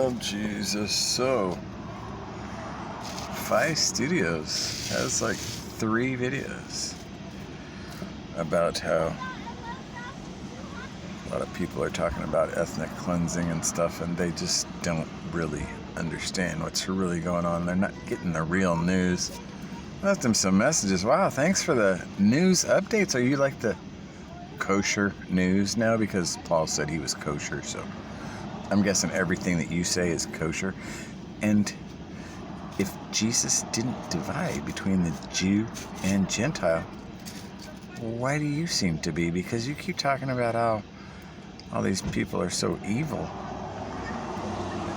of Jesus. So, Fai Studios has like 3 videos about how a lot of people are talking about ethnic cleansing and stuff, and they just don't really understand what's really going on. They're not getting the real news. I left them some messages. Wow, thanks for the news updates. Are you like the kosher news now? Because Paul said he was kosher, so I'm guessing everything that you say is kosher. And if Jesus didn't divide between the Jew and Gentile, why do you seem to be? Because you keep talking about how all these people are so evil,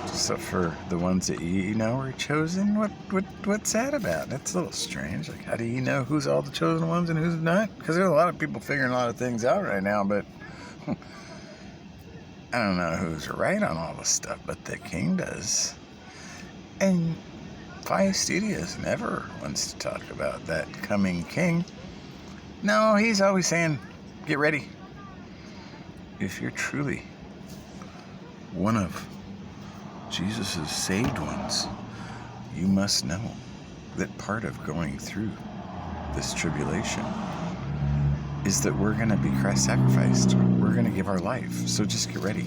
except for the ones that you know are chosen. What's that about? That's a little strange. Like, how do you know who's all the chosen ones and who's not? Because there's a lot of people figuring a lot of things out right now, but I don't know who's right on all this stuff, but the king does. And Fai Studios never wants to talk about that coming king. No, he's always saying, get ready. If you're truly one of Jesus' saved ones, you must know that part of going through this tribulation is that we're going to be Christ sacrificed. We're going to give our life. So just get ready.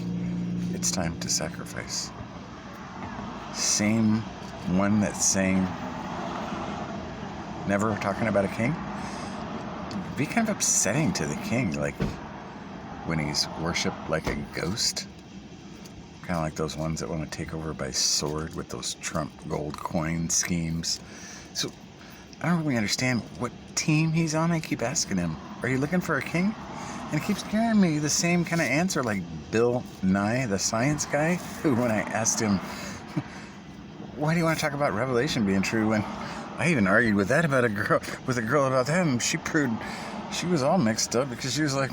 It's time to sacrifice. Same one that's saying, never talking about a king. It'd be kind of upsetting to the king, like when he's worshipped like a ghost. Kind of like those ones that want to take over by sword with those Trump gold coin schemes. So I don't really understand what team he's on. I keep asking him, are you looking for a king? And he keeps giving me the same kind of answer like Bill Nye, the science guy, who when I asked him, why do you want to talk about Revelation being true, when I even argued with that about a girl about that, and she was all mixed up because she was like,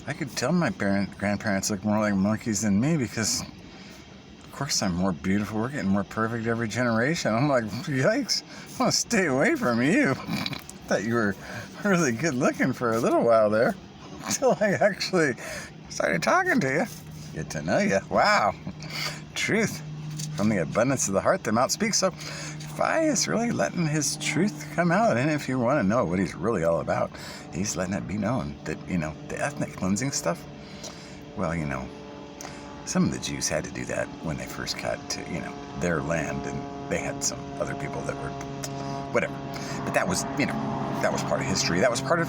I could tell my grandparents look more like monkeys than me because, of course, I'm more beautiful. We're getting more perfect every generation. I'm like, yikes, I want to stay away from you. Thought you were really good looking for a little while there until I actually started talking to you. Get to know you. Wow. Truth. From the abundance of the heart, the mouth speaks. So Fai is really letting his truth come out. And if you want to know what he's really all about, he's letting it be known that, the ethnic cleansing stuff, well, some of the Jews had to do that when they first got to, their land, and they had some other people that were, whatever. But that was, that was part of history. That was part of,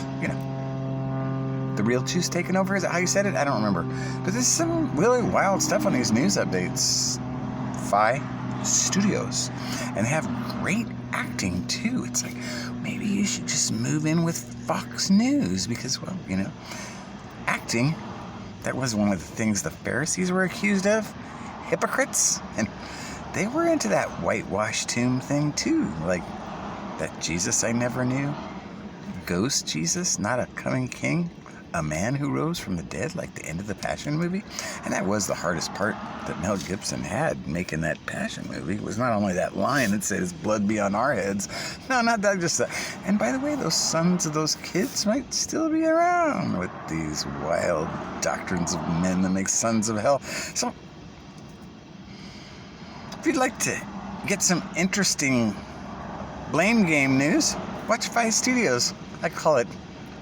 the real Jews taking over. Is that how you said it? I don't remember. But there's some really wild stuff on these news updates. Fai Studios. And they have great acting, too. It's like, maybe you should just move in with Fox News because, well, acting, that was one of the things the Pharisees were accused of. Hypocrites. And they were into that whitewashed tomb thing, too. Like, that Jesus I never knew. Ghost Jesus, not a coming king. A man who rose from the dead, like the end of the Passion movie. And that was the hardest part that Mel Gibson had making that Passion movie. It was not only that line that said, his blood be on our heads. No, not that, just that. And by the way, those sons of those kids might still be around with these wild doctrines of men that make sons of hell. So, if you'd like to get some interesting blame game news, watch Fai Studios. I call it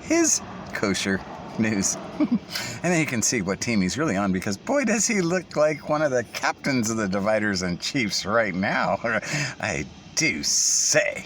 his kosher news. And then you can see what team he's really on, because boy does he look like one of the captains of the Dividers and Chiefs right now. I do say.